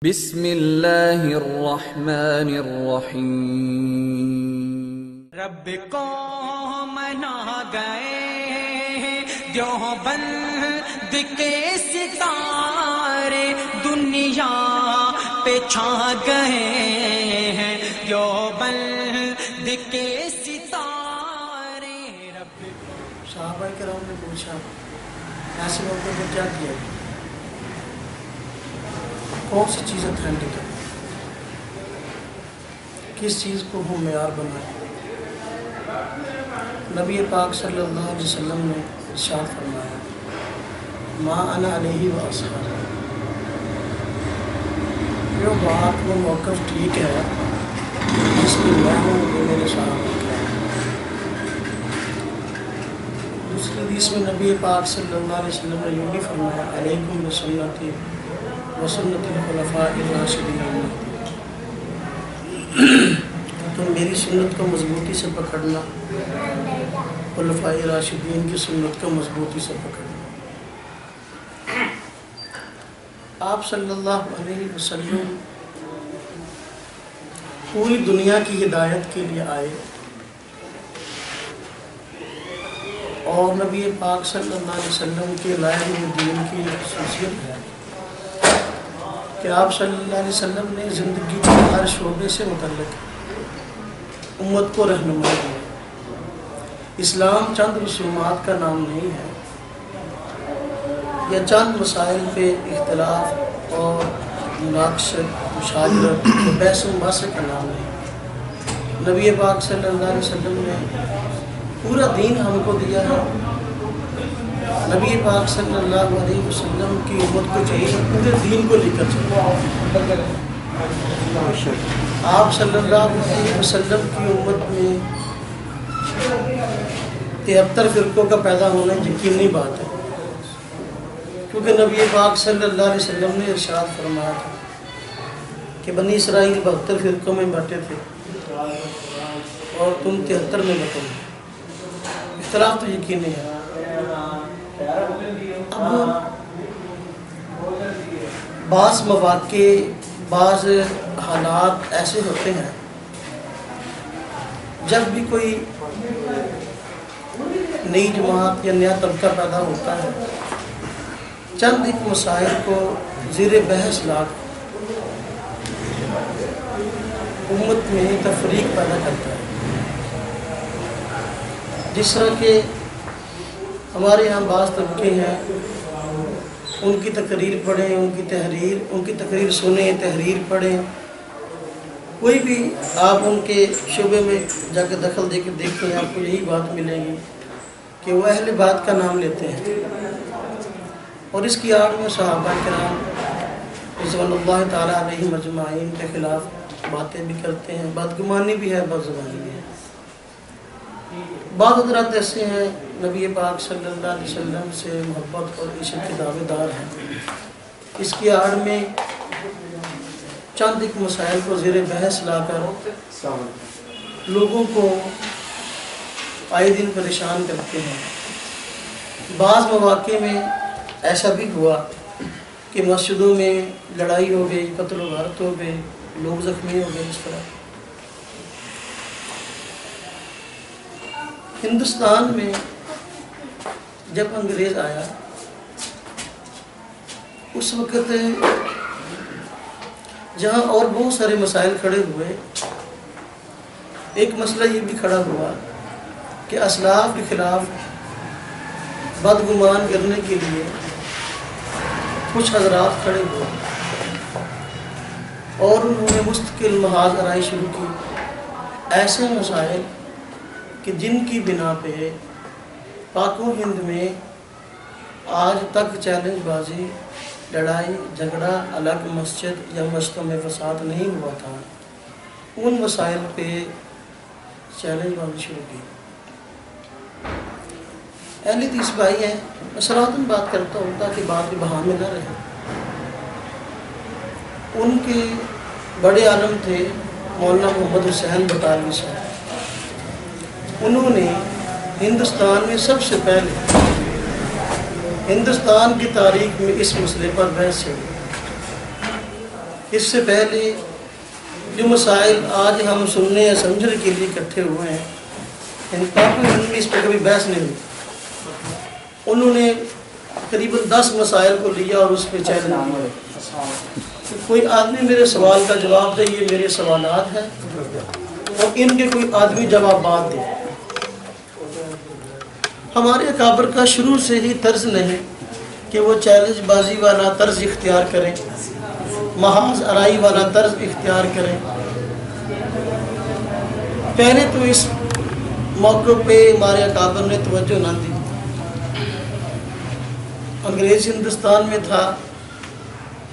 بسم اللہ الرحمن الرحیم۔ رب کو منا گئے دیوبند کے ستارے، دنیا پہ چھا گئے ہیں دیوبند کے ستارے۔ رب صحابہ کرام نے پوچھا ایسے موقع پر کیا کیا، کون سی چیز اتھینٹک ہے، کس چیز کو ہم معیار بنائیں۔ نبی پاک صلی اللہ علیہ وسلم نے ارشاد فرمایا ما انا علیہ و اصحابی، جو بات وہ موقف ٹھیک ہے جس میں میں ہوں وہ میرے صحابہ کیا ہے۔ دوسری حدیث میں نبی پاک صلی اللہ علیہ وسلم نے یوں بھی فرمایا علیکم بسنتی وسنت الخلفاء الراشدین، تم میری سنت کو مضبوطی سے پکڑنا، خلفاء راشدین کی سنت کو مضبوطی سے پکڑنا۔ آپ صلی اللہ علیہ وسلم پوری دنیا کی ہدایت کے لیے آئے، اور نبی پاک صلی اللہ علیہ وسلم کے لائے ہوئے دین کی خصوصیت ہے کہ آپ صلی اللہ علیہ وسلم نے زندگی کے ہر شعبے سے متعلق امت کو رہنمائی دی۔ اسلام چند رسومات کا نام نہیں ہے یا چند مسائل پہ اختلاف اور مناقشت مشاجرت بحث و مباحثے کا نام نہیں۔ نبی پاک صلی اللہ علیہ وسلم نے پورا دین ہم کو دیا ہے۔ نبی پاک صلی اللہ علیہ وسلم کی امت کو چاہیے پورے دین کو لے کر چلے۔ آپ صلی اللہ علیہ وسلم کی امت میں 73 فرقوں کا پیدا ہونا یقینی بات ہے، کیونکہ نبی پاک صلی اللہ علیہ وسلم نے ارشاد فرمایا تھا کہ بنی اسرائیل 72 فرقوں میں بٹے تھے اور تم 73 میں بٹو گے۔ اختلاف تو یقینی ہے۔ اب بعض مواقع بعض حالات ایسے ہوتے ہیں جب بھی کوئی نئی جماعت یا نیا طبقہ پیدا ہوتا ہے، چند ایک مسائل کو زیر بحث لا کر امت میں تفریق پیدا کرتا ہے۔ جس طرح کہ ہمارے یہاں بعض طبقے ہیں، ان کی تقریر پڑھیں، ان کی تقریر سنیں، تحریر پڑھیں، کوئی بھی آپ ان کے شعبے میں جا کے دخل دے کے دیکھیں، آپ کو یہی بات ملے گی کہ وہ اہل بات کا نام لیتے ہیں، اور اس کی آڑ میں صحابہ کرام رضوان اللہ تعالیٰ علیہ مجمعین کے خلاف باتیں بھی کرتے ہیں، بدگمانی بھی ہے، بدزبانی بھی ہے۔ بعض حضرات ایسے ہیں نبی پاک صلی اللہ علیہ وسلم سے محبت اور عشق کے دعوے دار ہیں، اس کی آڑ میں چند ایک مسائل کو زیر بحث لا کر لوگوں کو آئے دن پریشان کرتے ہیں۔ بعض مواقع میں ایسا بھی ہوا کہ مسجدوں میں لڑائی ہو گئی، قتل و غارت ہو گئے، لوگ زخمی ہو گئے۔ اس طرح ہندوستان میں جب انگریز آیا، اس وقت جہاں اور بہت سارے مسائل کھڑے ہوئے، ایک مسئلہ یہ بھی کھڑا ہوا کہ اسلاف کے خلاف بدگمان کرنے کے لیے کچھ حضرات کھڑے ہوئے اور انہوں نے مستقل محاذ آرائی شروع کی، ایسے مسائل کہ جن کی بنا پہ پاک و ہند میں آج تک چیلنج بازی، لڑائی جھگڑا الگ مسجد یا مسجدوں میں فساد نہیں ہوا تھا، ان مسائل پہ چیلنج بازی شروع کی۔ اہل حدیث بھائی ہیں، میں صراحتاً بات کرتا ہوں تاکہ بات کے بہانے نہ رہے۔ ان کے بڑے عالم تھے مولانا محمد حسین بطالوی صاحب، انہوں نے ہندوستان میں سب سے پہلے ہندوستان کی تاریخ میں اس مسئلے پر بحث چلی۔ اس سے پہلے جو مسائل آج ہم سننے یا سمجھنے کے لیے اکٹھے ہوئے ہیں ان میں اس پہ کبھی بحث نہیں ہوئی. انہوں نے قریباً 10 مسائل کو لیا اور اس پہ چیلنج. کوئی آدمی میرے سوال کا جواب دے، یہ میرے سوالات ہیں، اور ان کے کوئی آدمی جوابات دے. ہمارے اکابر کا شروع سے ہی طرز نہیں کہ وہ چیلنج بازی والا طرز اختیار کریں، محاذ آرائی والا طرز اختیار کریں. پہلے تو اس موقع پہ ہمارے اکابر نے توجہ نہ دی. انگریز ہندوستان میں تھا،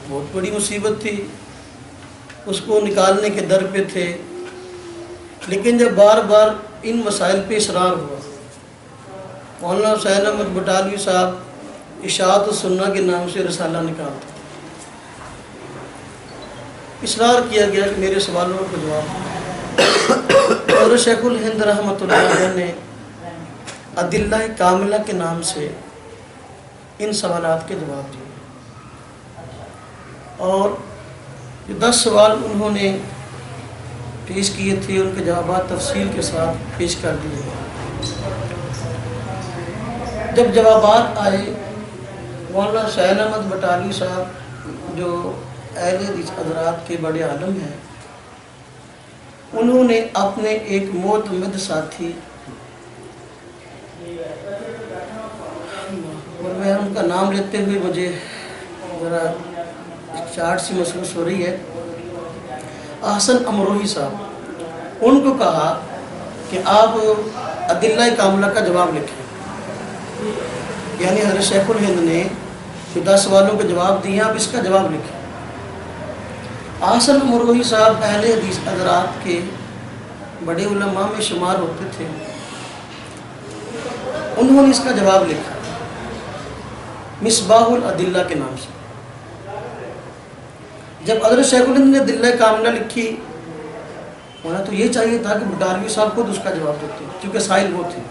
بہت بڑی مصیبت تھی، اس کو نکالنے کے در پہ تھے. لیکن جب بار بار ان مسائل پہ اصرار ہوا، مولانا حسین احمد بٹالوی صاحب اشاعت السنہ کے نام سے رسالہ نکالتے، اصرار کیا گیا کہ میرے سوالوں کو جواب دیں. اور شیخ الہند رحمۃ اللہ علیہ نے ادلہ کاملہ کے نام سے ان سوالات کے جواب دیے، اور 10 سوال انہوں نے پیش کیے تھے، ان کے جوابات تفصیل کے ساتھ پیش کر دیے. جب جوابات آئے، مولانا حسین احمد بٹالوی صاحب جو اہل حدیث حضرات کے بڑے عالم ہیں، انہوں نے اپنے ایک معتمد ساتھی، اور میں ان کا نام لیتے ہوئے مجھے ذرا چارٹ سی محسوس ہو رہی ہے، احسن امروہی صاحب، ان کو کہا کہ آپ ادلہ کاملہ کا جواب لکھیں. یعنی حضرت شیخ الہند نے جو 10 سوالوں کے جواب دیے، آپ اس کا جواب لکھیں. احسن امروہی صاحب اہل حدیث حضرات کے بڑے علماء میں شمار ہوتے تھے. انہوں نے اس کا جواب لکھا مصباح الادلہ کے نام سے. جب حضرت شیخ الہند نے ادلہ کاملہ لکھی، ہونا تو یہ چاہیے تھا کہ بٹالوی صاحب خود اس کا جواب دیتے، کیونکہ سائل وہ تھے.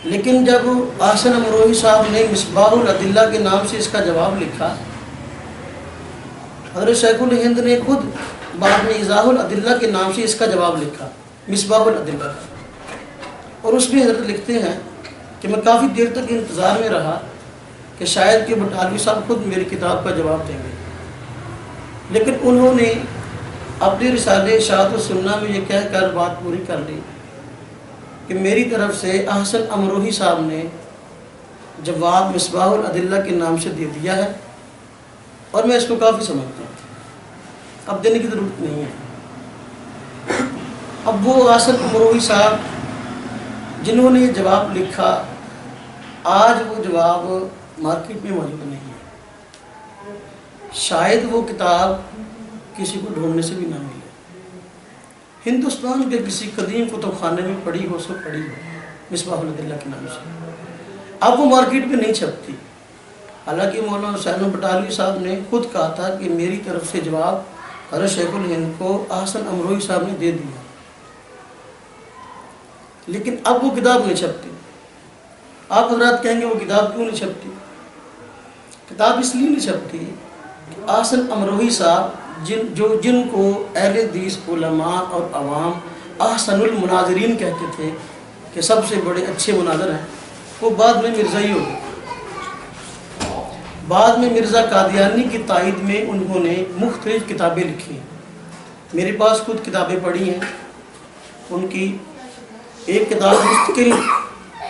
لیکن جب احسن امروہی صاحب نے مصباح الادلہ کے نام سے اس کا جواب لکھا، حضرت شیخ الہند نے خود بعد میں ایضاح الادلہ کے نام سے اس کا جواب لکھا، مصباح الادلہ. اور اس میں حضرت لکھتے ہیں کہ میں کافی دیر تک انتظار میں رہا کہ شاید کہ بٹالوی صاحب خود میری کتاب کا جواب دیں گے. لیکن انہوں نے اپنے رسالے اشاعت السنہ میں یہ کہہ کر بات پوری کر لی کہ میری طرف سے احسن امروہی صاحب نے جواب مصباح الادلہ کے نام سے دے دیا ہے، اور میں اس کو کافی سمجھتا ہوں، اب دینے کی ضرورت نہیں ہے. اب وہ احسن امروہی صاحب جنہوں نے یہ جواب لکھا، آج وہ جواب مارکیٹ میں موجود نہیں ہے. شاید وہ کتاب کسی کو ڈھونڈنے سے بھی نہ ملے. ہندوستان کے کسی قدیم کتب خانے میں پڑھی ہو، سو پڑھی ہو مصباح الادلہ کے نام سے. اب وہ مارکیٹ میں نہیں چھپتی. حالانکہ مولانا حسین بٹالوی صاحب نے خود کہا تھا کہ میری طرف سے جواب حضرت شیخ الہند کو احسن امروہی صاحب نے دے دیا، لیکن اب وہ کتاب نہیں چھپتی. آپ حضرات کہیں گے وہ کتاب کیوں نہیں چھپتی؟ کتاب اس لیے نہیں چھپتی کہ احسن امروہی صاحب جن کو اہل حدیث علماء اور عوام احسن المناظرین کہتے تھے کہ سب سے بڑے اچھے مناظر ہیں، وہ بعد میں مرزائی ہو گئے. بعد میں مرزا قادیانی کی تائید میں انہوں نے مختلف کتابیں لکھی. میرے پاس خود کتابیں پڑھی ہیں. ان کی ایک کتاب مستقل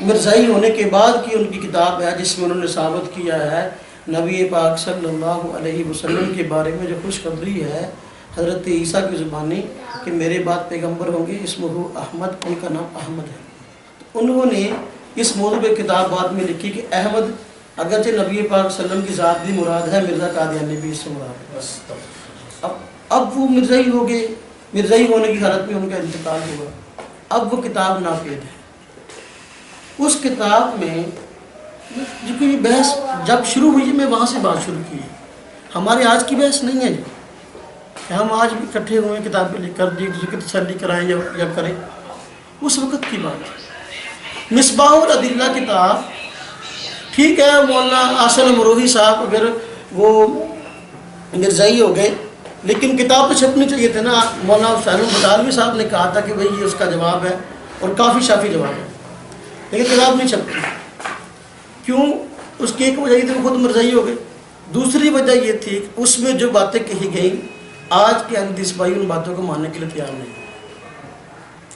مرزائی ہونے کے بعد کی ان کی کتاب ہے، جس میں انہوں نے ثابت کیا ہے نبی پاک صلی اللہ علیہ وسلم کے بارے میں جو خوشخبری ہے حضرت عیسیٰ کی زبانی کہ میرے بعد پیغمبر ہوں گے، اسمہ احمد، ان کا نام احمد ہے. انہوں نے اس موضوع پہ کتاب بعد میں لکھی کہ احمد اگرچہ نبی پاک صلی اللہ علیہ وسلم کی ذات بھی مراد ہے، مرزا قادیانی بھی اس سے مراد ہے. اب وہ مرزائی ہو گئے، مرزائی ہونے کی حالت میں ان کا انتقال ہوا. اب وہ کتاب ناپید ہے. اس کتاب میں جو کہ یہ بحث جب شروع ہوئی میں وہاں سے بات شروع کی ہے. ہمارے آج کی بحث نہیں ہے جو کہ ہم آج بھی اکٹھے ہوئے کتابیں لکھ کر ایک دوسرے کی تسلی کرائیں یا کریں، اس وقت کی بات ہے. مصباح الادلہ کتاب ٹھیک ہے، مولانا احسن امروہی صاحب اگر وہ مرزائی ہو گئے لیکن کتاب تو چھپنی چاہیے تھے نا. مولانا حسین بٹالوی صاحب نے کہا تھا کہ بھئی یہ اس کا جواب ہے اور کافی شافی جواب ہے, لیکن کتاب نہیں چھپتی. کیوں؟ اس کی ایک وجہ یہ تھی وہ خود مرزائی ہو گئے. دوسری وجہ یہ تھی کہ اس میں جو باتیں کہی گئیں آج کے اہل حدیث بھائی ان باتوں کو ماننے کے لیے تیار نہیں.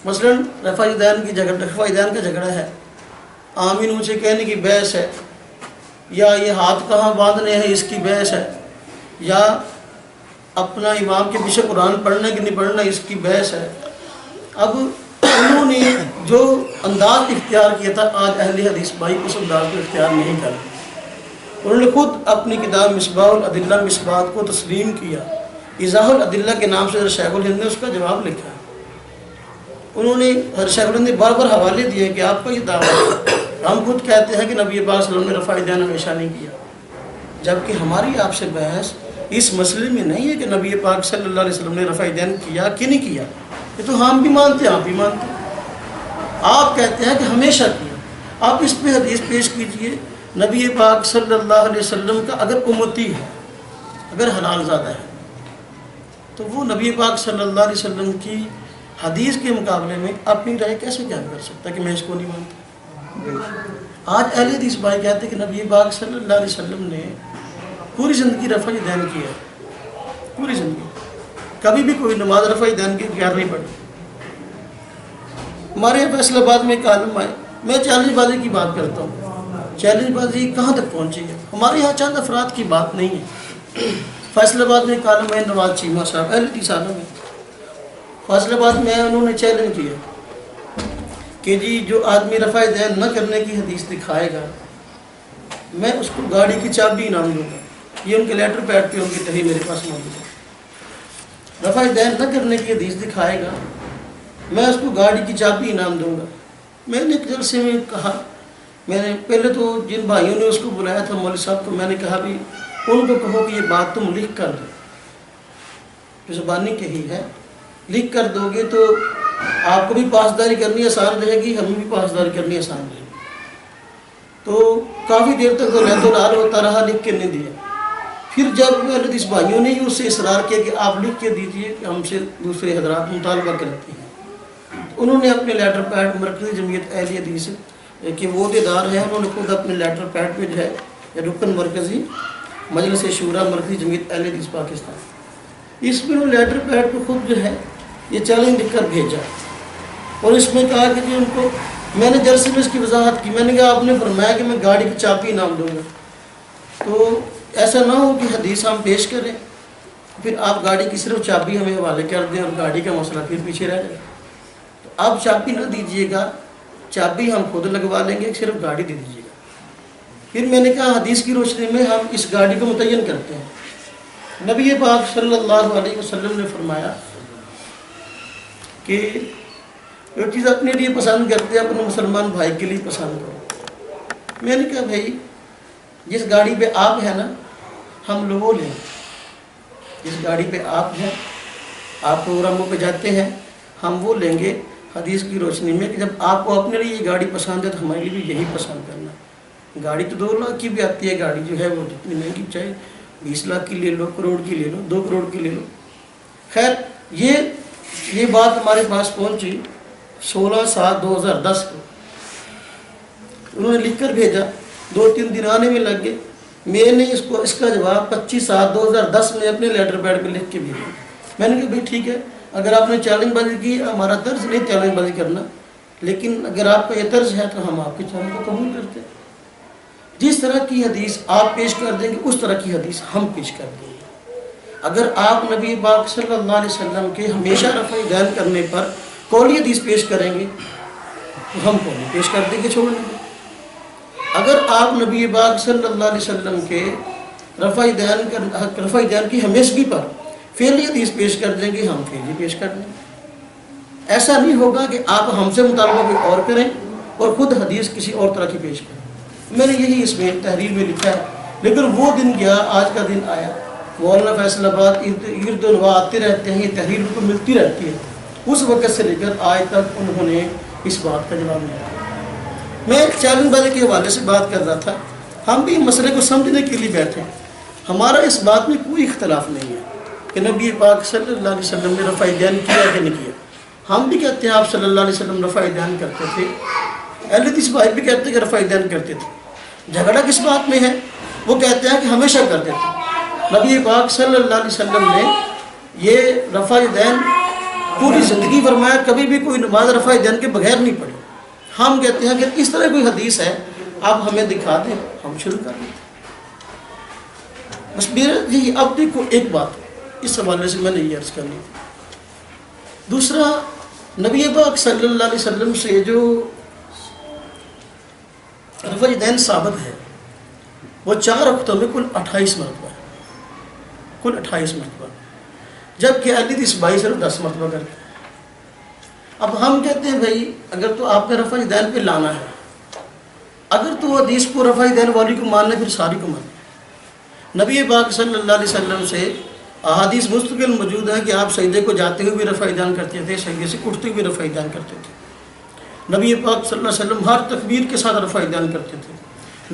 مثلا رفع دین کا جھگڑا ہے, آمین اونچے کہنے کی بحث ہے, یا یہ ہاتھ کہاں باندھنے ہیں اس کی بحث ہے, یا اپنا امام کے پیچھے قرآن پڑھنا کہ نہیں پڑھنا اس کی بحث ہے. اب انہوں نے جو انداز اختیار کیا تھا آج اہل حدیث بھائی اس انداز کو اختیار نہیں کر رہے. انہوں نے خود اپنی کتاب مصباح الادلہ مصباحات کو تسلیم کیا. ایضاح الادلہ کے نام سے شیخ الہند نے اس کا جواب لکھا. انہوں نے شیخ الہند نے بار بار حوالے دیے کہ آپ کا یہ دعویٰ ہے, ہم خود کہتے ہیں کہ نبی پاک صلی اللہ علیہ وسلم نے رفع دین ہمیشہ نہیں کیا, جبکہ ہماری آپ سے بحث اس مسئلے میں نہیں ہے کہ نبی پاک صلی اللہ علیہ وسلم نے رفع دین کیا کہ نہیں کیا. یہ تو ہم بھی مانتے ہیں, آپ بھی مانتے ہیں. آپ کہتے ہیں کہ ہمیشہ کیا. آپ اس پہ حدیث پیش کیجئے نبی پاک صلی اللہ علیہ وسلم کا اگر امتی ہے, اگر حلال زادہ ہے, تو وہ نبی پاک صلی اللہ علیہ وسلم کی حدیث کے مقابلے میں اپنی رائے کیسے بیان کر سکتا کہ میں اس کو نہیں مانتا. آج اہل حدیث بھائی کہتے ہیں کہ نبی پاک صلی اللہ علیہ وسلم نے پوری زندگی رفع دین کیا, پوری زندگی کبھی بھی کوئی نماز رفع دین کی بغیر نہیں پڑھی. ہمارے فیصل آباد میں ایک عالم آئے, میں چیلنج بازی کی بات کرتا ہوں. چیلنج بازی کہاں تک پہنچی ہے؟ ہمارے یہاں چند افراد کی بات نہیں ہے. فیصل آباد میں ایک عالم ہے نواز چیمہ صاحب, اہل حدیث عالم ہے. فیصل آباد میں انہوں نے چیلنج کیا کہ جی جو آدمی رفع دین نہ کرنے کی حدیث دکھائے گا میں اس کو گاڑی کی چابی انعام دوں گا. یہ ان کے لیٹر پیڈ پہ ان کی تحریر میرے پاس موجود ہے. رفع دین نہ کرنے کی حدیث دکھائے گا میں اس کو گاڑی کی چابی انعام دوں گا. میں نے ایک جلسے میں کہا, میں نے پہلے تو جن بھائیوں نے اس کو بلایا تھا مولوی صاحب کو, میں نے کہا بھی ان کو کہو کہ یہ بات تم لکھ کر دو, جو زبانی کہی ہے لکھ کر دو گے تو آپ کو بھی پاسداری کرنی آسان رہے گی, ہمیں بھی پاسداری کرنی آسان رہے گی. تو کافی دیر تک تو لہد و لال ہوتا رہا, لکھ کے نہیں دیا. پھر جب حدیث بھائیوں نے اس سے اصرار کیا کہ آپ لکھ کے دیجئے کہ ہم سے دوسرے حضرات مطالبہ کرتے ہیں, انہوں نے اپنے لیٹر پیڈ مرکزی جمعیت اہل حدیث کہ وہ عہدیدار ہیں, انہوں نے خود اپنے لیٹر پیڈ پہ جو ہے رکن مرکزی مجلس شورا مرکزی جمعیت اہل حدیث پاکستان, اس میں انہوں نے لیٹر پیڈ پہ خود جو ہے یہ چیلنج لکھ کر بھیجا اور اس میں کہا کہ جی ان کو, میں نے جلسے میں اس کی وضاحت کی. میں نے کہا آپ نے فرمایا کہ میں گاڑی کی چابی انعام دوں گا, تو ایسا نہ ہو کہ حدیث ہم پیش کریں پھر آپ گاڑی کی صرف چابی ہمیں حوالے کر دیں اور گاڑی کا مسئلہ پھر پیچھے رہ جائے. تو آپ چابی نہ دیجیے گا, چابی ہم خود لگوا لیں گے, صرف گاڑی دے دیجیے گا. پھر میں نے کہا حدیث کی روشنی میں ہم اس گاڑی کو متعین کرتے ہیں. نبی پاک صلی اللہ علیہ وسلم نے فرمایا کہ جو چیز اپنے لیے پسند کرتے ہیں اپنے مسلمان بھائی کے لیے پسند کرو. میں نے کہا بھائی جس گاڑی پہ آپ ہیں نا ہم لوگ وہ لیں, جس گاڑی پہ آپ ہیں, آپ پروگراموں پہ جاتے ہیں, ہم وہ لیں گے حدیث کی روشنی میں کہ جب آپ کو اپنے لیے یہ گاڑی پسند ہے تو ہمارے لیے بھی یہی پسند کرنا. گاڑی تو 2 لاکھ کی بھی آتی ہے, گاڑی جو ہے وہ جتنی مہنگی چاہے 20 لاکھ کی لے لو, کروڑ کی لے لو, 2 کروڑ کی لے لو. خیر یہ بات ہمارے پاس پہنچی 16/7/2010 کو. انہوں نے لکھ کر بھیجا, 2-3 دن آنے میں لگ گئے. میں نے اس کا جواب 25/7/2010 میں اپنے لیٹر پیڈ پہ لکھ کے بھیجا. میں نے کہا بھائی ٹھیک ہے, اگر آپ نے چیلنج بازی کی, ہمارا طرز نہیں چیلنج بازی کرنا, لیکن اگر آپ کا یہ طرز ہے تو ہم آپ کے چیلنج کو قبول کرتے ہیں. جس طرح کی حدیث آپ پیش کر دیں گے اس طرح کی حدیث ہم پیش کر دیں گے. اگر آپ نبی پاک صلی اللہ علیہ وسلم کے ہمیشہ رفع دین کرنے پر قولی حدیث پیش کریں گے تو ہم قولی پیش کر دیں گے, چھوڑ دیں گے. اگر آپ نبی پاک صلی اللہ علیہ وسلم کے رفع دین کی ہمیشگی پر فعلی حدیث پیش کر دیں گے, ہم فعلی پیش کر دیں گے. ایسا نہیں ہوگا کہ آپ ہم سے مطالبہ کوئی اور کریں اور خود حدیث کسی اور طرح کی پیش کریں. میں نے یہی اس میں تحریر میں لکھا ہے. لیکن وہ دن گیا, آج کا دن آیا. مولانا فیصل آباد ارد و نواح آتے رہتے ہیں, یہ تحریر ان کو ملتی رہتی ہے. اس وقت سے لے کر آج تک انہوں نے اس بات کا جواب نہیں دیا. میں چیلنج بازی کے حوالے سے بات کر رہا تھا. ہم بھی مسئلے کو سمجھنے کے لیے بیٹھے ہیں. ہمارا اس بات میں کوئی اختلاف نہیں ہے کہ نبی پاک صلی اللہ علیہ وسلم نے رفع دین کیا کہ نہیں کیا؟ ہم بھی کہتے ہیں آپ صلی اللہ علیہ وسلم رفع دین کرتے تھے، اہل حدیث بھائی بھی کہتے ہیں کہ رفع دین کرتے تھے۔ جھگڑا کس بات میں ہے؟ وہ کہتے ہیں کہ ہمیشہ کرتے تھے۔ نبی پاک صلی اللہ علیہ وسلم نے یہ رفع دین پوری زندگی فرمایا، کبھی بھی کوئی نماز رفع دین کے بغیر نہیں پڑھی۔ ہم کہتے ہیں کہ اس طرح کوئی حدیث ہے آپ ہمیں دکھا دیں، ہم شروع کر دیں۔ بس میرا جی اب دیکھو ایک بات اس حوالے سے میں نے یہ عرض کرنی تھی۔ دوسرا، نبی پاک صلی اللہ علیہ وسلم سے جو رفع دین ثابت ہے وہ 4 وقتوں میں کل 28 مرتبہ ہے، کل 28 مرتبہ، جبکہ اہل حدیث بھائی صرف 10 مرتبہ کرتے ہیں۔ اب ہم کہتے ہیں بھائی اگر تو آپ نے رفع دین پہ لانا ہے، اگر تو حدیث کو رفع دین والی کو ماننا ہے پھر ساری کو ماننا۔ نبی پاک صلی اللہ علیہ وسلم سے احادیث مستقل موجود ہے کہ آپ سجدے کو جاتے ہوئے بھی رفع دین کرتے تھے، سجدے سے اٹھتے ہوئے رفع دین کرتے تھے۔ نبی پاک صلی اللہ علیہ وسلم ہر تکبیر کے ساتھ رفع دین کرتے تھے۔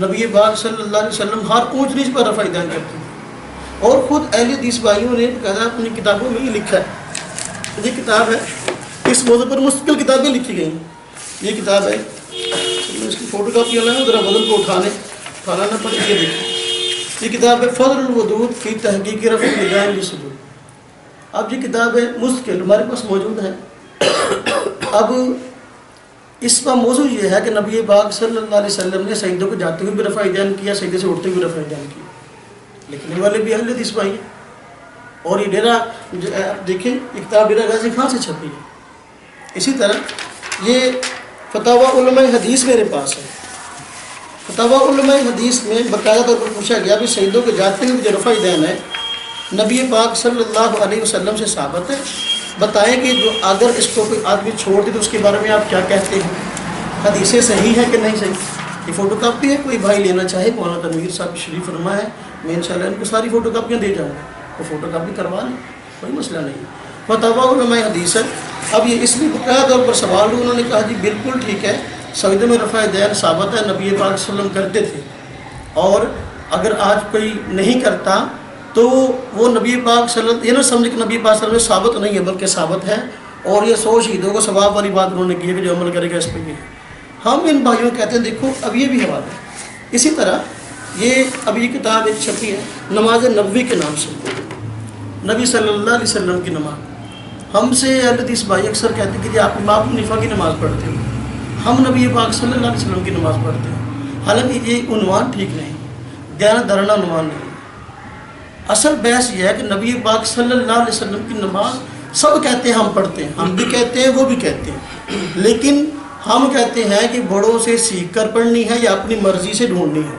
نبی پاک صلی اللہ علیہ وسلم ہر اونچ نیچ پر رفع دین کرتے تھے۔ اور خود اہل حدیث بھائیوں نے باقاعدہ اپنی کتابوں میں یہ لکھا ہے، یہ کتاب ہے، اس موضوع پر مستقل کتابیں لکھی گئی ہیں۔ یہ کتاب ہے، اس کی فوٹو کاپی ہونا ہے، ذرا بدل کو اٹھانا نہ پڑے۔ یہ دیکھیں، یہ کتاب ہے فضل الودود فی تحقیق رفع دین للصدور۔ اب یہ کتاب ہے مستقل ہمارے پاس موجود ہے۔ اب اس کا موضوع یہ ہے کہ نبی پاک صلی اللہ علیہ وسلم نے سجدوں کو جاتے ہوئے بھی رفع دین کیا، سجدے سے اٹھتے ہوئے رفع دین کیا، لکھنے والے بھی اہل حدیث بھائی ہیں۔ اور یہ ڈیرا دیکھیں، یہ کتاب ڈیرا غازی خان سے چھپی ہے۔ اسی طرح یہ فتاوی علماء حدیث میرے پاس ہے۔ فتاوی علماء حدیث میں باقاعدہ طور پر پوچھا گیا بھی سجدوں کے جاتے ہوئے جو رفع دین ہے نبی پاک صلی اللہ علیہ وسلم سے ثابت ہے، بتائیں کہ جو اگر اس کو کوئی آدمی چھوڑ دے تو اس کے بارے میں آپ کیا کہتے ہیں؟ حدیثیں صحیح ہے کہ نہیں صحیح؟ یہ فوٹو کاپی ہے، کوئی بھائی لینا چاہے مولانا تنویر صاحب شریف فرما ہے، میں انشاءاللہ ان کو ساری فوٹو کاپیاں دے جاؤں گا، وہ فوٹو کاپی کروا لیں، کوئی مسئلہ نہیں۔ فتاوی علماء حدیث ہے۔ اب یہ اس لیے باقاعدہ طور پر سوال ہوا، انہوں نے کہا جی بالکل ٹھیک ہے، سجدے میں رفع دین ثابت ہے، نبی پاک صلی اللہ علیہ وسلم کرتے تھے، اور اگر آج کوئی نہیں کرتا تو وہ نبی پاک صلی اللہ علیہ وسلم، یہ نہ سمجھ کہ نبی پاک صلی اللہ علیہ وسلم ثابت نہیں ہے بلکہ ثابت ہے، اور یہ 100 شہیدوں کو ثواب والی بات انہوں نے کی ہے کہ جو عمل کرے گا اس پہ یہ ہے۔ ہم ان بھائیوں کہتے ہیں دیکھو اب یہ بھی حوالہ ہے۔ اسی طرح اب یہ کتاب ایک چھپی ہے نماز نبوی کے نام سے، نبی صلی اللہ علیہ وسلم کی نماز۔ ہم سے اہل حدیث بھائی اکثر کہتے ہیں کہ آپ امام حنیفہ کی نماز پڑھتے ہیں، ہم نبی پاک صلی اللہ علیہ وسلم کی نماز پڑھتے ہیں، حالانکہ یہ عنوان ٹھیک نہیں، دیانت دھرنا عنوان نہیں۔ اصل بحث یہ ہے کہ نبی پاک صلی اللہ علیہ وسلم کی نماز سب کہتے ہیں ہم پڑھتے ہیں، ہم بھی کہتے ہیں وہ بھی کہتے ہیں، لیکن ہم کہتے ہیں کہ بڑوں سے سیکھ کر پڑھنی ہے یا اپنی مرضی سے ڈھونڈنی ہے،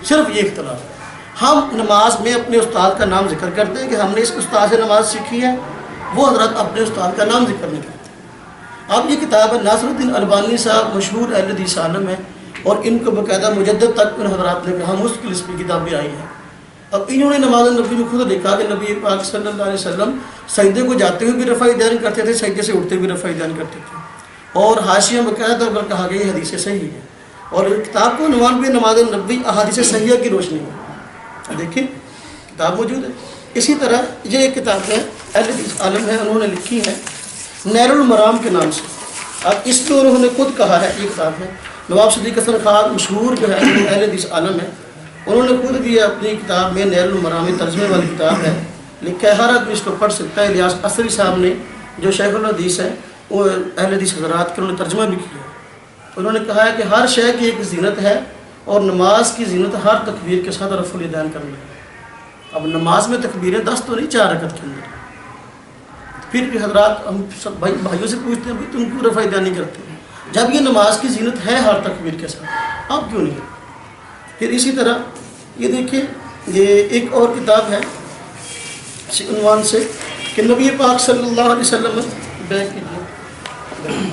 صرف یہ اختلاف ہے۔ ہم نماز میں اپنے استاد کا نام ذکر کرتے ہیں کہ ہم نے اس استاد سے نماز سیکھی ہے، وہ حضرت اپنے استاد کا نام ذکر نہیں کرتے۔ اب یہ کتاب ہے ناصر الدین البانی صاحب مشہور اہل حدیث عالم ہے، اور ان کو باقاعدہ مجدد تک ان حضرات نے کہا مشکل اس میں کتابیں آئی ہیں۔ اب انہوں نے نماز نبی میں خود لکھا کہ نبی پاک صلی اللہ علیہ وسلم سجدے کو جاتے ہوئے بھی رفع دین کرتے تھے، سجدے سے اٹھتے ہوئے رفع دین کرتے تھے، اور حاشیہ میں باقاعدہ طور پر کہا گیا حدیث صحیح ہے، اور کتاب کو عنوان بھی نماز نبی احادیث صحیحہ کی روشنی ہے، دیکھیں کتاب موجود ہے۔ اسی طرح یہ ایک کتاب ہے اہل حدیث عالم ہے، انہوں نے لکھی ہے نیل المرام کے نام سے۔ اب اس میں انہوں نے خود کہا ہے، یہ کتاب ہے نواب صدیق حسن خان مشہور جو ہے اہل حدیث عالم ہے، انہوں نے خود بھی اپنی کتاب میں نیل المرام ترجمے والی کتاب ہے، لکھا ہے ہر آدمی اس کو پڑھ سکتا ہے۔ الیاس عصری صاحب نے جو شیخ الحدیث ہیں وہ اہل حدیث حضرات کے انہوں نے ترجمہ بھی کیا، انہوں نے کہا ہے کہ ہر شے کی ایک زینت ہے، اور نماز کی زینت ہر تکبیر کے ساتھ رفع الیدین کرنا ہے۔ اب نماز میں تکبیریں 10 تو نہیں، 4 رکعت کے اندر، پھر بھی حضرات ہم سب بھائیوں سے پوچھتے ہیں تم کیوں رفع الیدین نہیں کرتے؟ جب یہ نماز کی زینت ہے ہر تکبیر کے ساتھ، اب کیوں نہیں؟ پھر اسی طرح یہ دیکھیں، یہ ایک اور کتاب ہے اسی عنوان سے کہ نبی پاک صلی اللہ علیہ وسلم بیک کیجیے،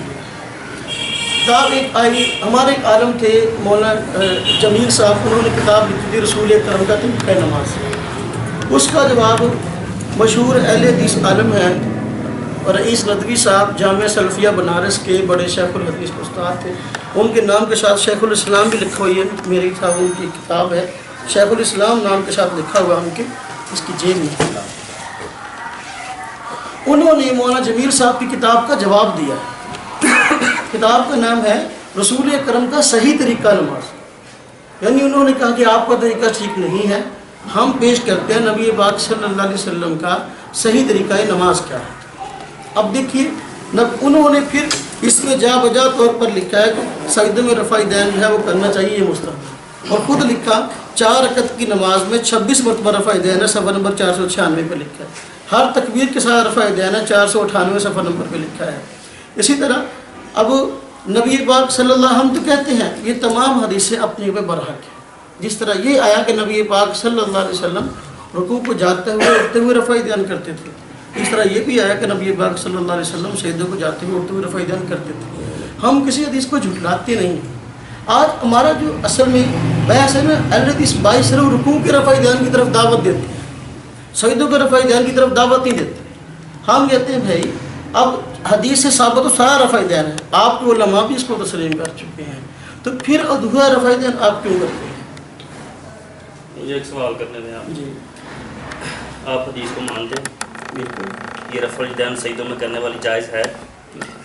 کتاب ایک آئی، ہمارے ایک عالم تھے مولانا جمیل صاحب، انہوں نے کتاب لکھی تھی رسول اکرم کا طریقہ نماز، اس کا جواب مشہور اہل حدیث عالم ہیں اور رئیس ندوی صاحب جامعہ سلفیہ بنارس کے بڑے شیخ الحدیث استاد تھے، ان کے نام کے ساتھ شیخ الاسلام بھی لکھا ہوئی ہے، میری تھا ان کی کتاب ہے شیخ الاسلام نام کے ساتھ لکھا ہوا ان کے، اس کی جیب میں کتاب انہوں نے مولانا جمیل صاحب کی کتاب کا جواب دیا ہے. کتاب کا نام ہے رسول اکرم کا صحیح طریقہ نماز. یعنی انہوں نے کہا کہ آپ کا طریقہ ٹھیک نہیں ہے, ہم پیش کرتے ہیں نبی پاک صلی اللہ علیہ وسلم کا صحیح طریقہ نماز کیا ہے. اب دیکھیے انہوں نے پھر اس میں جا بجا طور پر لکھا ہے کہ سجدے میں رفع دین جو ہے وہ کرنا چاہیے, یہ مستحب. اور خود لکھا 4 رکعت کی نماز میں 26 مرتبہ رفع دین ہے, صفحہ نمبر 496 پہ لکھا ہے. ہر تکبیر کے ساتھ رفع دین ہے 498 صفحہ نمبر پہ لکھا ہے. اسی طرح اب نبی پاک صلی اللہ علیہ وسلم تو کہتے ہیں یہ تمام حدیثیں اپنی پہ برحق ہیں. جس طرح یہ آیا کہ نبی پاک صلی اللہ علیہ وسلم رکوع کو جاتے ہوئے اٹھتے ہوئے رفع دین کرتے تھے, اس طرح یہ بھی آیا کہ نبی پاک صلی اللہ علیہ وسلم سجدے کو جاتے ہوئے اٹھتے ہوئے رفع دین کرتے تھے. ہم کسی حدیث کو جھٹلاتے نہیں. آج ہمارا جو اصل میں بحث ہے نا, اہل حدیث بائی صرف رکوع کے رفع دین کی طرف دعوت دیتے ہیں, سجدوں کے رفع دین کی طرف دعوت نہیں دیتے. ہم کہتے ہیں بھائی اب حدیث سے ثابت تو سارا رفع دین ہے, آپ کے علماء بھی اس کو تسلیم کر چکے ہیں, تو پھر ادھورا رفع دین آپ کیوں کرتے ہیں؟ مجھے ایک سوال کرنے دیں آپ. جی آپ حدیث کو مانتے ہیں؟ بالکل. یہ رفع دین سجدوں میں کرنے والی جائز ہے,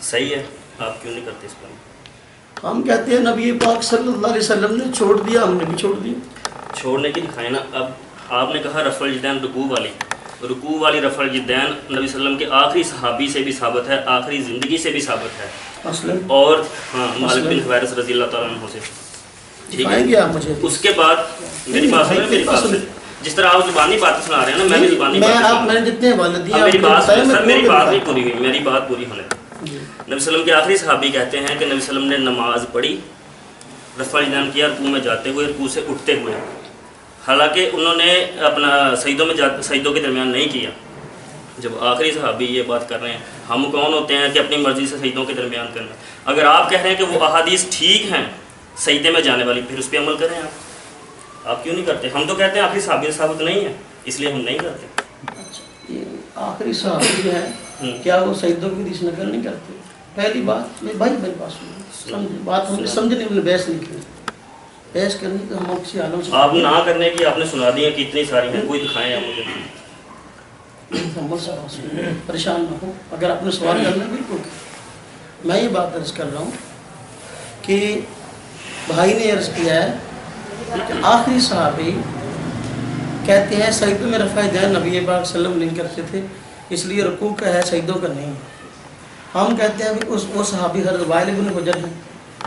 صحیح ہے, آپ کیوں نہیں کرتے اس پر؟ ہم کہتے ہیں نبی پاک صلی اللہ علیہ وسلم نے چھوڑ دیا, ہم نے بھی چھوڑ دیا. چھوڑنے کی دکھائیں نا. اب آپ نے کہا رفع الدین رکوع والی رفع الدین نبی صلی اللہ علیہ وسلم کے آخری صحابی سے بھی ثابت ہے, آخری زندگی سے بھی ثابت ہے, اصلاً اور ہاں مالک بن حویرث رضی اللہ تعالیٰ عنہ سے. ٹھیک دکھائیں گے ہے, آپ مجھے. اس کے بعد میری بات سنیں, میری بات سنیں. جس طرح آپ زبانی باتیں سنا رہے ہیں نا, میں بھی زبانی باتیں, میں نے جتنے حوالے دیے میری بات سر, میری بات نہیں پوری. پوری ہوئی, میری بات پوری ہونے. نبی صلی اللہ علیہ وسلم کے آخری صحابی کہتے ہیں کہ نبی صلی اللہ علیہ وسلم نے نماز پڑھی, رفع الدین کیا رکوع میں جاتے ہوئے, رکوع سے اٹھتے ہوئے. حالانکہ انہوں نے اپنا سجدوں کے درمیان نہیں کیا. جب آخری صحابی یہ بات کر رہے ہیں, ہم کون ہوتے ہیں کہ اپنی مرضی سے سجدوں کے درمیان کرنا؟ اگر آپ کہہ رہے ہیں کہ وہ احادیث ٹھیک ہیں سجدے میں جانے والی, پھر اس پہ عمل کریں. آپ کیوں نہیں کرتے؟ ہم تو کہتے ہیں آخری صحابی ثابت نہیں ہے, اس لیے ہم نہیں کرتے. آخری صحابی جو ہے کیا وہ سجدوں کی حدیث نقل نہیں کرتے؟ پہلی بات بھائی میرے پاس سمجھے بات, ہم نے سمجھنے میں بحث نہیں کی, بحث کرنی تو ہم کسی عالم سے آپ نہ کرنے کی آپ نے سنا دی ہیں کہ اتنی ساری ہیں, کوئی دکھائیں آپ مجھے. پریشان نہ ہو, اگر آپ نے سوال کرنا بالکل. میں یہ بات درج کر رہا ہوں کہ بھائی نے عرض کیا ہے کہ آخری صحابی کہتے ہیں سجدوں میں رفع دین نبی پاک صلی اللہ علیہ وسلم نہیں کرتے تھے, اس لیے رکوع کا ہے سجدوں کا نہیں. ہم کہتے ہیں کہ وہ صحابی حضرت وائل بن حجر ہیں,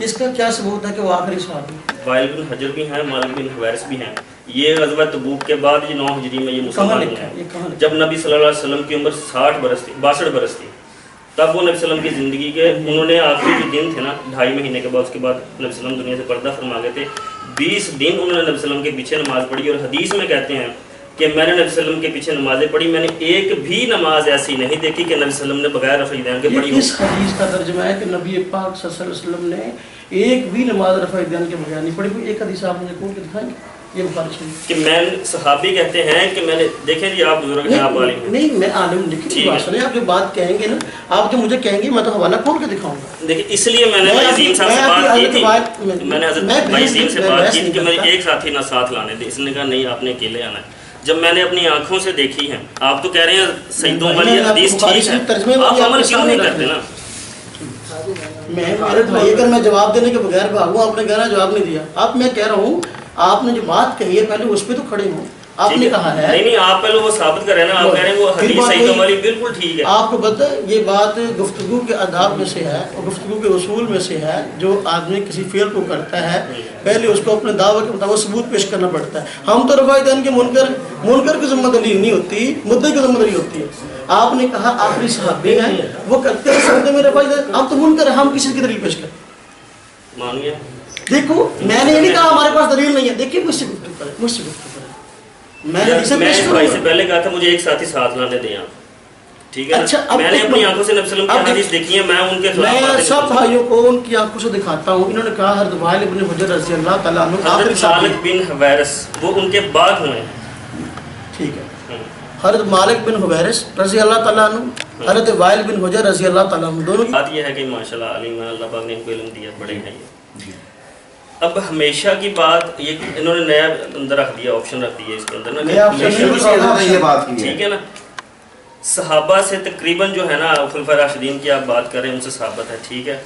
اس کا کیا ثبوت ہے کہ وہ آخری صحابی؟ وائل بن حجر بھی ہیں, مالک بن حویرث بھی ہیں. یہ غزوہ تبوک کے بعد یہ 9 ہجری میں یہ مسلمان ہوئے ہیں. جب نبی صلی اللہ علیہ وسلم کی عمر 62 برس تھی, تب وہ نبی صلی اللہ علیہ وسلم کی زندگی کے انہوں نے آخری جو دن تھے نا 2.5 مہینے کے بعد, اس کے بعد نبی صلی اللہ علیہ وسلم دنیا سے پردہ فرما گئے تھے. 20 دن انہوں نے نبی صلی اللہ علیہ وسلم کے پیچھے نماز پڑھی, اور حدیث میں کہتے ہیں کہ میں نے نبی صلی اللہ علیہ وسلم کے پیچھے نمازیں پڑھی, میں نے ایک بھی نماز ایسی نہیں دیکھی کہ نبی صلی اللہ علیہ وسلم نے بغیر رفع دین کے پڑھی ہو. اس حدیث کا ترجمہ ہے کہ نبی پاک صلی اللہ علیہ وسلم نے ایک بھی نماز رفع دین کے بغیر نہیں پڑھی. کوئی ایک حدیث آپ مجھے کھول کے دکھائیں گے؟ یہ بخاری شریف کہ میں صحابی کہتے ہیں کہ میں نے دیکھیں جی, آپ بزرگ ہیں, آپ عالم ہیں. نہیں, میں عالم لکھی بات سنیں, آپ جو بات کہیں گے نا, آپ جو مجھے کہیں گے میں تو حوالہ کھول کے دکھاؤں گا. دیکھیں اس لیے میں نے عظیم صاحب سے بات کی تھی, میں نے حضرت بھائی عظیم سے بات کی تھی کہ میرے ایک ساتھی نہ ساتھ لانے دے. اس نے کہا نہیں آپ نے اکیلے آنا ہے. جب میں نے اپنی آنکھوں سے دیکھی ہے, آپ تو کہہ رہے ہیں سجدوں والی حدیث ٹھیک ہے, آپ عمل کیوں نہیں کرتے نا؟ میرے بھائی اگر میں جواب دینے کے بغیر بھاگوں, آپ نے کہنا جواب نہیں دیا. آپ میں کہہ رہا ہوں آپ نے جو بات کہی ہے پہلے اس پہ تو کھڑے ہوں. آپ نے کہا ہے نہیں آپ پہلے وہ ثابت کریں نا, آپ کہہ رہے ہیں وہ حدیث سجدوں والی بالکل ٹھیک ہے. آپ کو پتہ ہے یہ بات گفتگو کے آداب میں سے ہے اور گفتگو کے اصول میں سے ہے. جو آدمی کسی فعل کو کرتا ہے پہلے اس کو اپنے دعوے کے مطابق ثبوت پیش کرنا پڑتا ہے. ہم تو رفع دین کے منکر کی ذمہ داری نہیں ہوتی, مدعی کی ذمہ داری ہوتی ہے. آپ نے کہا آخری صحابی ہیں وہ کرتے ہیں سجدے میں رفع دین, آپ تو منکر ہیں, ہم کسی کی دلیل پیش کریں. مان گیا. دیکھو میں نے یہ نہیں کہا ہمارے پاس دلیل نہیں ہے, دیکھیے مجھ سے گفتگو کریں, مجھ سے گفتگو کریں. میں بھائی سے پہلے کہا تھا مجھے ایک ساتھی ساتھ لانے دیں آپ, ٹھیک ہے. میں نے اپنی آنکھوں سے نبی صلی اللہ علیہ وسلم کی حدیث دیکھی ہے, میں ان کے خلاف میں سب بھائیوں کو ان کی آنکھوں سے دکھاتا ہوں. انہوں نے کہا حضرت وائل بن حجر رضی اللہ تعالیٰ عنہ حضرت مالک بن حویرث وہ ان کے بعد ہوئے ہیں. ٹھیک ہے, حضرت مالک بن حویرث رضی اللہ تعالیٰ عنہ, حضرت وائل بن حجر رضی اللہ تعالیٰ عنہ, دونوں کی بات یہ ہے کہ ماشاءاللہ علیم اللہ پاک نے ان کو علم دیا, بڑے ہیں یہ. اب ہمیشہ کی بات یہ انہوں نے نیا اندر رکھ دیا, آپشن رکھ دیا اس کے اندر نا, یہ بات ٹھیک ہے نا. صحابہ سے تقریباً جو ہے نا خلفاء راشدین کی آپ بات کریں ان سے ثابت ہے، ٹھیک ہے،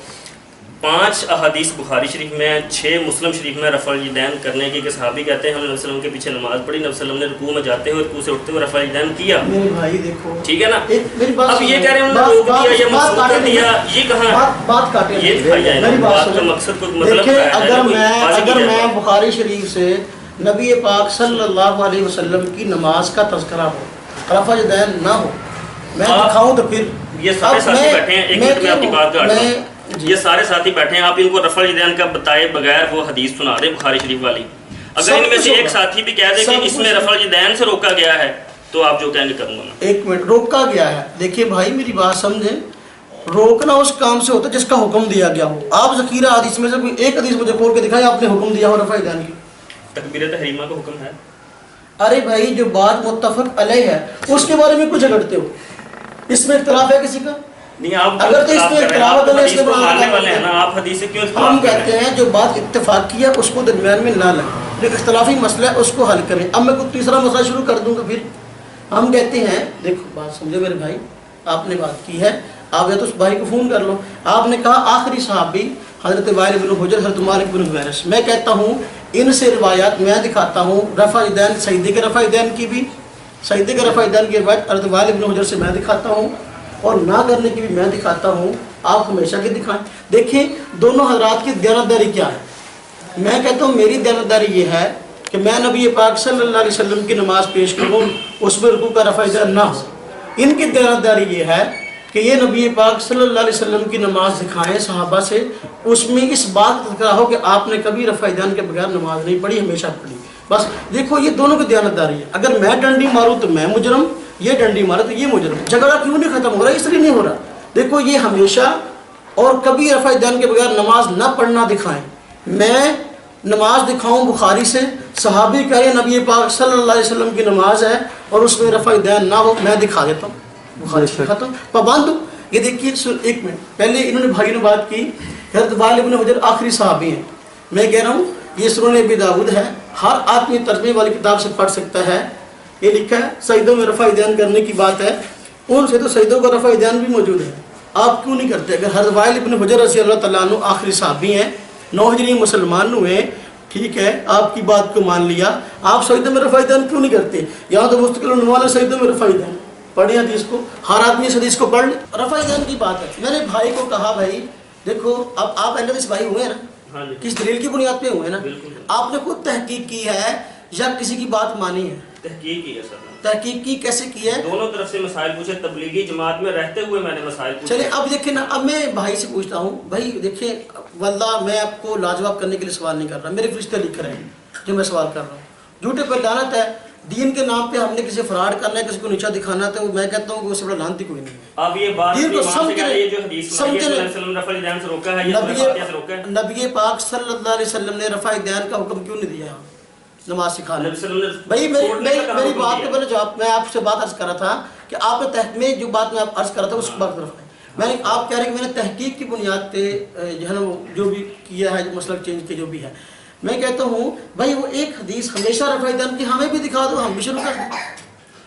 5 احادیث بخاری شریف میں، 6 مسلم شریف میں رفع الیدین کرنے کی کہ صحابی کہتے ہیں ہم نے نبی صلی اللہ علیہ وسلم کے پیچھے نماز پڑھی، نبی صلی اللہ علیہ وسلم نے رکوع میں جاتے ہوئے رکوع سے اٹھتے ہوئے رفع الیدین کیا. میرے بھائی دیکھو، ٹھیک ہے نا. میری بات اب یہ کہہ رہے ہیں انہوں نے روک دیا یا مسعود کر دیا، یہ کہاں بات کاٹے، یہ دکھائی جائے نا بات کا مقصد کو مطلب دیکھیں ہے. اگر میں بخاری شریف سے نبی پاک صلی اللہ علیہ وسلم کی نماز کا تذکرہ ہو، رفع الیدین نہ ہو، میں دکھاؤں تو پھر یہ سارے ساتھی بیٹھے ہیں، ایک منٹ میں آپ کی بات کاٹ رہا ہوں. یہ سارے ساتھی بیٹھے ہیں، آپ ان کو رفع الیدین کا بتائے بغیر وہ حدیث سنا دیں بخاری شریف والی. اگر ان میں سے ایک ساتھی بھی کہہ دے کہ اس میں رفع الیدین سے روکا گیا ہے تو آپ جو کہیں گے کروں گا میں. ایک منٹ، روکا گیا ہے، دیکھیے بھائی میری بات سمجھیں، روکنا اس کام سے ہوتا ہے جس کا حکم دیا گیا ہو. آپ ذخیرہ حدیث میں سے کوئی ایک حدیث مجھے کھول کے دکھائیں آپ نے حکم دیا ہو رفع الیدین کی. تکبیر تحریمہ کا حکم ہے. ارے بھائی جو بات متفق علیہ ہے اس کے بارے میں کچھ جھگڑتے ہو، اس میں اختلاف ہے کسی کا؟ نہیں، آپ اگر تو اس میں اختلاف ہے اس میں ماننے والے ہیں نا، آپ حدیث سے کیوں ہم کہتے ہیں جو بات اتفاق کی ہے اس کو درمیان میں نہ لائیں، جو اختلافی مسئلہ ہے اس کو حل کریں. اب میں کوئی تیسرا مسئلہ شروع کر دوں گا پھر ہم کہتے ہیں دیکھو بات سمجھو میرے بھائی، آپ نے بات کی ہے، آپ یا تو اس بھائی کو فون کر لو. آپ نے کہا آخری صحابی حضرت وائل بن حجر، حضرت مالک بن حویرث. میں کہتا ہوں ان سے روایات میں دکھاتا ہوں، رفع الیدین سجدے کے رفع الیدین کی بھی، سجدے کے رفع الیدین کی روایت حضرت وائل بن حجر سے میں دکھاتا ہوں، اور نہ کرنے کی بھی میں دکھاتا ہوں. آپ ہمیشہ کے دکھائیں. دیکھیں دونوں حضرات کی دیانتداری کیا ہے. میں کہتا ہوں میری دیانتداری یہ ہے کہ میں نبی پاک صلی اللہ علیہ وسلم کی نماز پیش کروں، اس میں رکوع کا رفع الیدین نہ ہو. ان کی دیانتداری یہ ہے کہ یہ نبی پاک صلی اللہ علیہ وسلم کی نماز دکھائیں صحابہ سے، اس میں اس بات کا تذکرہ ہو کہ آپ نے کبھی رفع الیدین کے بغیر نماز نہیں پڑھی، ہمیشہ پڑھی. بس دیکھو یہ دونوں کی دیانتداری ہے. اگر میں ڈنڈی ماروں تو میں مجرم، یہ ڈنڈی مارے تو یہ مجرم. جھگڑا کیوں نہیں ختم ہو رہا؟ اس لیے نہیں ہو رہا. دیکھو یہ ہمیشہ اور کبھی رفع الیدین کے بغیر نماز نہ پڑھنا دکھائیں. میں نماز دکھاؤں بخاری سے، صحابی کہہ رہے نبی پاک صلی اللہ علیہ وسلم کی نماز ہے اور اس میں رفع الیدین نہ ہو، میں دکھا دیتا ہوں بخاری سے ختم پابند ہوں. یہ دیکھیے ایک منٹ پہلے انہوں نے بھائی نے بات کی حضرت وائل بن حجر آخری صحابی ہیں. میں کہہ رہا ہوں یہ سنن ابی داؤد ہے، ہر آدمی ترجمے والی کتاب سے پڑھ سکتا ہے. یہ لکھا ہے سجدوں میں رفع الیدین کرنے کی بات ہے، ان سے تو سجدوں کا رفع الیدین بھی موجود ہے. آپ کیوں نہیں کرتے؟ اگر حضرت وائل بن حجر رضی اللہ تعالیٰ عنہ آخری صحابی ہیں، 9 ہجری مسلمان ہوئے، ٹھیک ہے، آپ کی بات کو مان لیا، آپ سجدوں میں رفع الیدین کیوں نہیں کرتے؟ یہاں تو مستقل عنوان ہے سجدوں میں رفع الیدین. پڑھیں حدیث کو، ہر آدمی اس حدیث کو پڑھ لے. رفع الیدین کی بات ہے. میں نے بھائی کو کہا بھائی دیکھو اب آپ اہل حدیث بھائی ہوئے ہیں نا، کس دلیل کی بنیاد پہ ہوئے نا؟ آپ نے خود تحقیق کی ہے یا کسی کی بات مانی ہے؟ تحقیق کی ہے سر. تحقیق کی کیسے کی ہے؟ دونوں طرف سے مسائل پوچھے، تبلیغی جماعت میں رہتے ہوئے میں نے مسائل پوچھے. چلیں اب دیکھیں نا، اب میں بھائی سے پوچھتا ہوں بھائی دیکھیں واللہ میں آپ کو لاجواب کرنے کے لیے سوال نہیں کر رہا، میرے فرشتے لکھ رہے ہیں جو میں سوال کر رہا ہوں. جھوٹے پر لعنت ہے. دین کے نام پہ ہم نے کسی فراڈ کرنا ہے، کسی کو نیچا دکھانا ہے، تو میں کہتا ہوں کہ اس سے بڑا لعنتی کوئی نہیں ہے. اب یہ بات دین کو سمجھ یہ جو حدیث سنائی ہے نبی صلی اللہ علیہ وسلم رفع الیدین سے روکا ہے یا فاتحہ سے روکا ہے؟ نبی پاک صلی اللہ علیہ وسلم نے رفع الیدین کا حکم کیوں نہیں دیا نماز سکھانے؟ نبی صلی اللہ علیہ وسلم بھائی میری بات کے کے پہلے جواب، میں آپ سے بات عرض کر رہا تھا کہ آپ نے میں جو بات میں عرض کر رہا تھا اس کی بات طرف ہے. میں نے آپ کہہ رہے کہ میں نے تحقیق کی بنیاد پہ جو ہے نا جو بھی کیا ہے، جو مسلک چینج کے جو بھی ہے، میں کہتا ہوں بھائی وہ ایک حدیث ہمیشہ رفع الیدین کی ہمیں بھی دکھا دو، ہم بھی شروع کر دیں.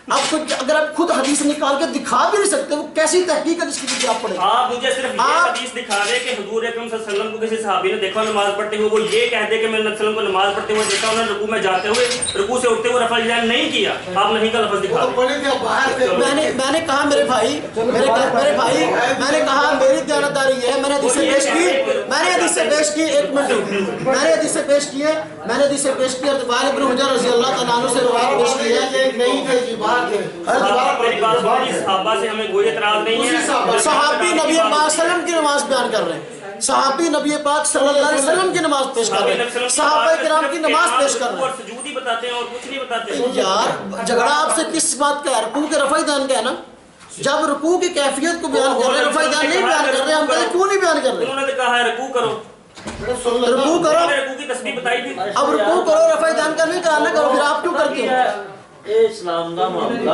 آپ خود اگر آپ خود حدیث نکال کے دکھا بھی نہیں سکتے، وہ کیسی تحقیق ہے جس کی پیچھے آپ پڑھیں؟ آپ مجھے صرف یہ حدیث دکھا دے کہ حضور اکرم صلی اللہ علیہ وسلم کو کسی صحابی نے دیکھا نماز پڑھتے ہوئے، وہ یہ کہہ دے کہ میں نبی صلی اللہ علیہ وسلم کو نماز پڑھتے ہوئے دیکھا، انہوں نے رکوع میں جاتے ہوئے رکوع سے اٹھتے ہوئے رفع الیدین نہیں کیا. آپ نہیں کا لفظ دکھا دیں. میں نے کہا میرے بھائی میں نے کہا میری دیانتداری یہ ہے، میں نے حدیث سے پیش کی، ایک منٹ میں نے حدیث سے پیش کی ہے، میں نے حدیث سے پیش کی حضرت وائل بن حجر رضی اللہ تعالیٰ عنہ سے روایت پیش کی ہے. میری بات سمجھیے، صحابہ سے ہمیں کوئی اعتراض نہیں ہے. صحابی نبی پاک صلی اللہ علیہ وسلم کی نماز بیان کر رہے ہیں، صحابی نبی پاک صلی اللہ علیہ وسلم کی نماز پیش کر رہے ہیں، صحابہ کرام کی نماز پیش کر رہے ہیں. اور سجود ہی بتاتے ہیں اور کچھ نہیں بتاتے. یار جھگڑا آپ سے کس بات کا ہے؟ رکوع کے رفع الیدین کا ہے نا. جب رکوع کی کیفیت کو بیان کر رہے ہیں، رفع الیدین نہیں بیان کر رہے، ہم کہتے کیوں نہیں بیان کر رہے؟ انہوں نے کہا ہے رکوع کرو، رکوع کرو، رکوع کی تسبیح بتائی تھی. اب رکوع کرو، رفع الیدین کا نہیں کرانا کرو، پھر آپ کیوں کرتے ہو؟ ਇਹ ਇਸਲਾਮ ਦਾ ਮਾਮਲਾ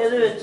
ਇਹਦੇ ਵਿੱਚ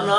ਅਨਾ